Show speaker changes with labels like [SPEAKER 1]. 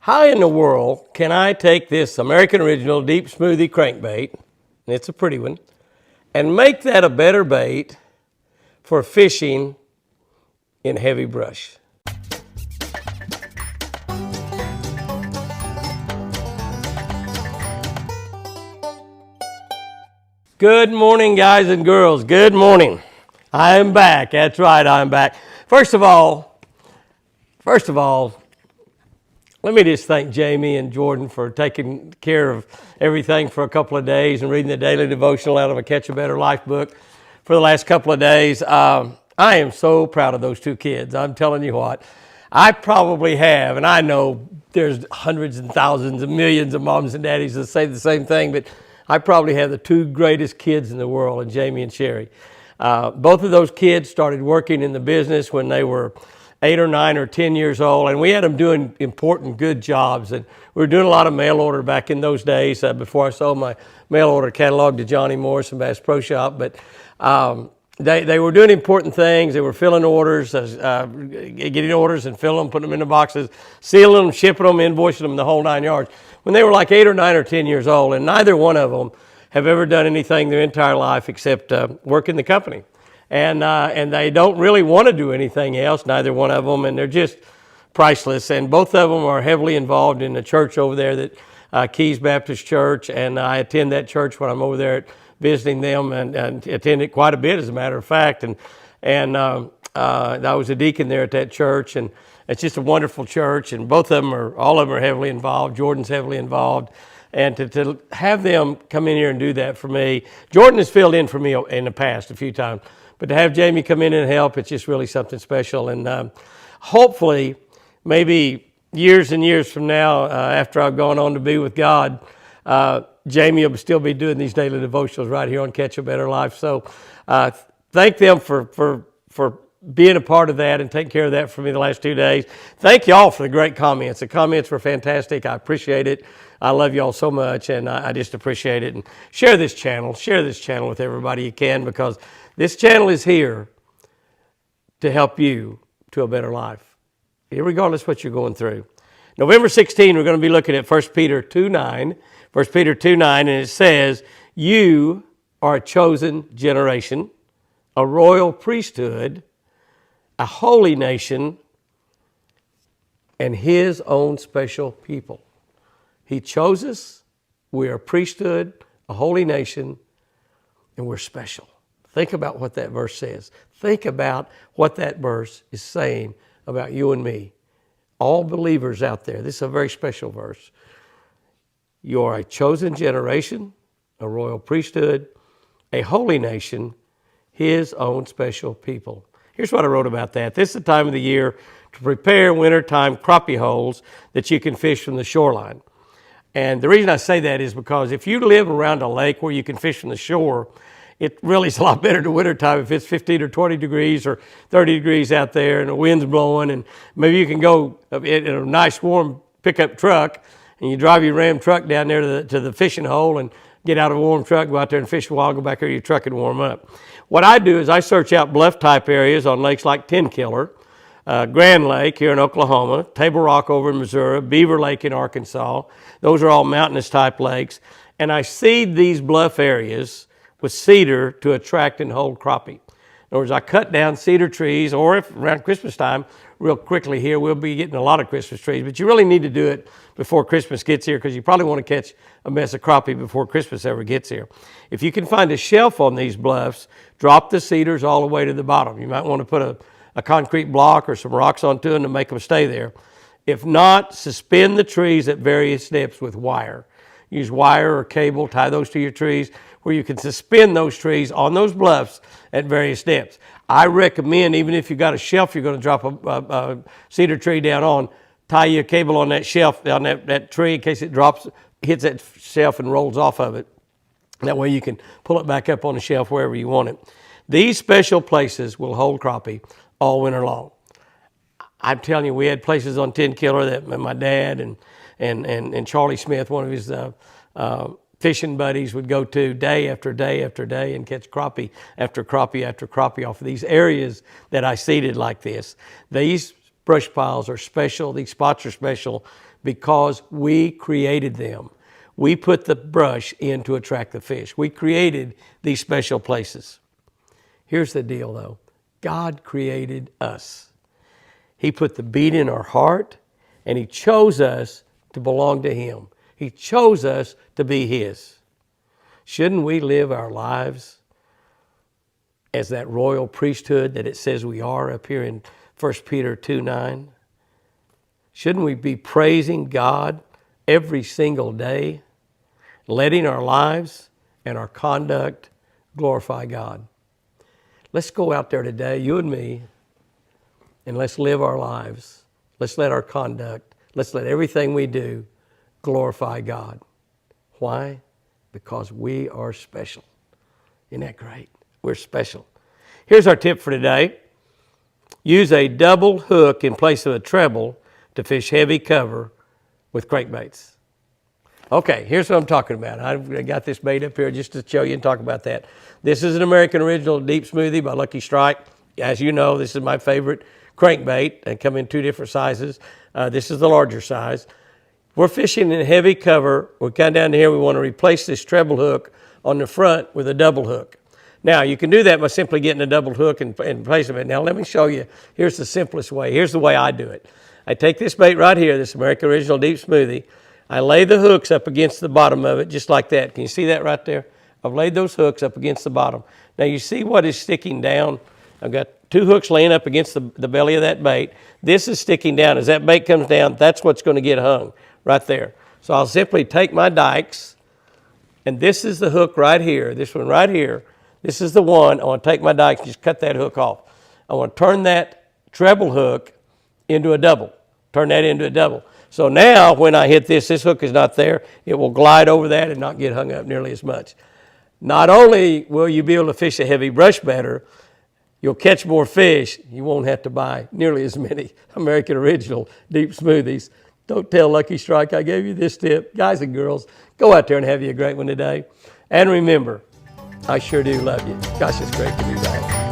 [SPEAKER 1] How in the world can I take this American Original Deep Smoothie crankbait, and it's a pretty one, and make that a better bait for fishing in heavy brush? Good morning, guys and girls. Good morning. I am back. That's right, I'm back. First of all, let me just thank Jamie and Jordan for taking care of everything for a couple of days and reading the Daily Devotional out of a Catch a Better Life book for the last couple of days. I am so proud of those two kids. I'm telling you what, I probably have, and I know there's hundreds and thousands and millions of moms and daddies that say the same thing, but I probably have the two greatest kids in the world, and Jamie and Sherry. Both of those kids started working in the business when they were 8 or 9 or 10 years old, and we had them doing important, good jobs. And we were doing a lot of mail order back in those days before I sold my mail order catalog to Johnny Morris and Bass Pro Shop. But they were doing important things. They were filling orders, getting orders and filling them, putting them in the boxes, sealing them, shipping them, invoicing them, the whole 9 yards. When they were like 8 or 9 or 10 years old, and neither one of them have ever done anything their entire life except work in the company. And they don't really want to do anything else, neither one of them, and they're just priceless. And both of them are heavily involved in the church over there, that Keys Baptist Church, and I attend that church when I'm over there visiting them, and attend it quite a bit, as a matter of fact. And I was a deacon there at that church, and it's just a wonderful church, and all of them are heavily involved. Jordan's heavily involved. And to have them come in here and do that for me, Jordan has filled in for me in the past a few times, but to have Jamie come in and help, it's just really something special. And hopefully, maybe years and years from now, after I've gone on to be with God, Jamie will still be doing these daily devotionals right here on Catch a Better Life. So thank them for being a part of that and taking care of that for me the last 2 days. Thank you all for the great comments. The comments were fantastic. I appreciate it. I love you all so much, and I just appreciate it. And share this channel with everybody you can, because this channel is here to help you to a better life, regardless of what you're going through. November 16, we're going to be looking at 1 Peter 2:9. 1 Peter 2:9, and it says, "You are a chosen generation, a royal priesthood, a holy nation, and His own special people." He chose us. We are a priesthood, a holy nation, and we're special. Think about what that verse says. Think about what that verse is saying about you and me. All believers out there, this is a very special verse. You are a chosen generation, a royal priesthood, a holy nation, His own special people. Here's what I wrote about that. This is the time of the year to prepare wintertime crappie holes that you can fish from the shoreline. And the reason I say that is because if you live around a lake where you can fish from the shore, it really is a lot better in the wintertime if it's 15 or 20 degrees or 30 degrees out there and the wind's blowing, and maybe you can go in a nice warm pickup truck and you drive your Ram truck down there to the fishing hole and get out of a warm truck, go out there and fish a while, go back here to your truck and warm up. What I do is I search out bluff-type areas on lakes like Tenkiller, Grand Lake here in Oklahoma, Table Rock over in Missouri, Beaver Lake in Arkansas. Those are all mountainous-type lakes. And I seed these bluff areas with cedar to attract and hold crappie. In other words, I cut down cedar trees, or if around Christmas time, real quickly here, we'll be getting a lot of Christmas trees, but you really need to do it before Christmas gets here, because you probably want to catch a mess of crappie before Christmas ever gets here. If you can find a shelf on these bluffs, drop the cedars all the way to the bottom. You might want to put a concrete block or some rocks onto them to make them stay there. If not, suspend the trees at various depths with wire. Use wire or cable, tie those to your trees, where you can suspend those trees on those bluffs at various depths. I recommend, even if you've got a shelf you're going to drop a cedar tree down on, tie your cable on that shelf, on that tree, in case it drops, hits that shelf and rolls off of it. That way you can pull it back up on the shelf wherever you want it. These special places will hold crappie all winter long. I'm telling you, we had places on Tenkiller that my dad and Charlie Smith, one of his fishing buddies, would go to day after day after day and catch crappie after crappie after crappie off of these areas that I seeded like this. These brush piles are special. These spots are special because we created them. We put the brush in to attract the fish. We created these special places. Here's the deal though. God created us. He put the beat in our heart, and He chose us to belong to Him. He chose us to be His. Shouldn't we live our lives as that royal priesthood that it says we are up here in 1 Peter 2:9? Shouldn't we be praising God every single day, letting our lives and our conduct glorify God? Let's go out there today, you and me, and let's live our lives. Let's let our conduct, let's let everything we do glorify God. Why? Because we are special. Isn't that great? We're special. Here's our tip for today. Use a double hook in place of a treble to fish heavy cover with crankbaits. Okay, here's what I'm talking about. I've got this bait up here just to show you and talk about that. This is an American Original Deep Smoothie by Lucky Strike. As you know, this is my favorite crankbait. They come in two different sizes. This is the larger size. We're fishing in heavy cover. We come down here, we want to replace this treble hook on the front with a double hook. Now, you can do that by simply getting a double hook and placing it. Now, let me show you. Here's the simplest way. Here's the way I do it. I take this bait right here, this American Original Deep Smoothie. I lay the hooks up against the bottom of it, just like that. Can you see that right there? I've laid those hooks up against the bottom. Now, you see what is sticking down? I've got two hooks laying up against the belly of that bait. This is sticking down. As that bait comes down, that's what's going to get hung right there. So I'll simply take my dikes, and this is the hook right here, this one right here. This is the one. I want to take my dikes and just cut that hook off. I want to turn that treble hook into a double. Turn that into a double. So now when I hit this hook is not there. It will glide over that and not get hung up nearly as much. Not only will you be able to fish a heavy brush better, you'll catch more fish. You won't have to buy nearly as many American Original Deep Smoothies. Don't tell Lucky Strike I gave you this tip. Guys and girls, go out there and have you a great one today. And remember, I sure do love you. Gosh, it's great to be back.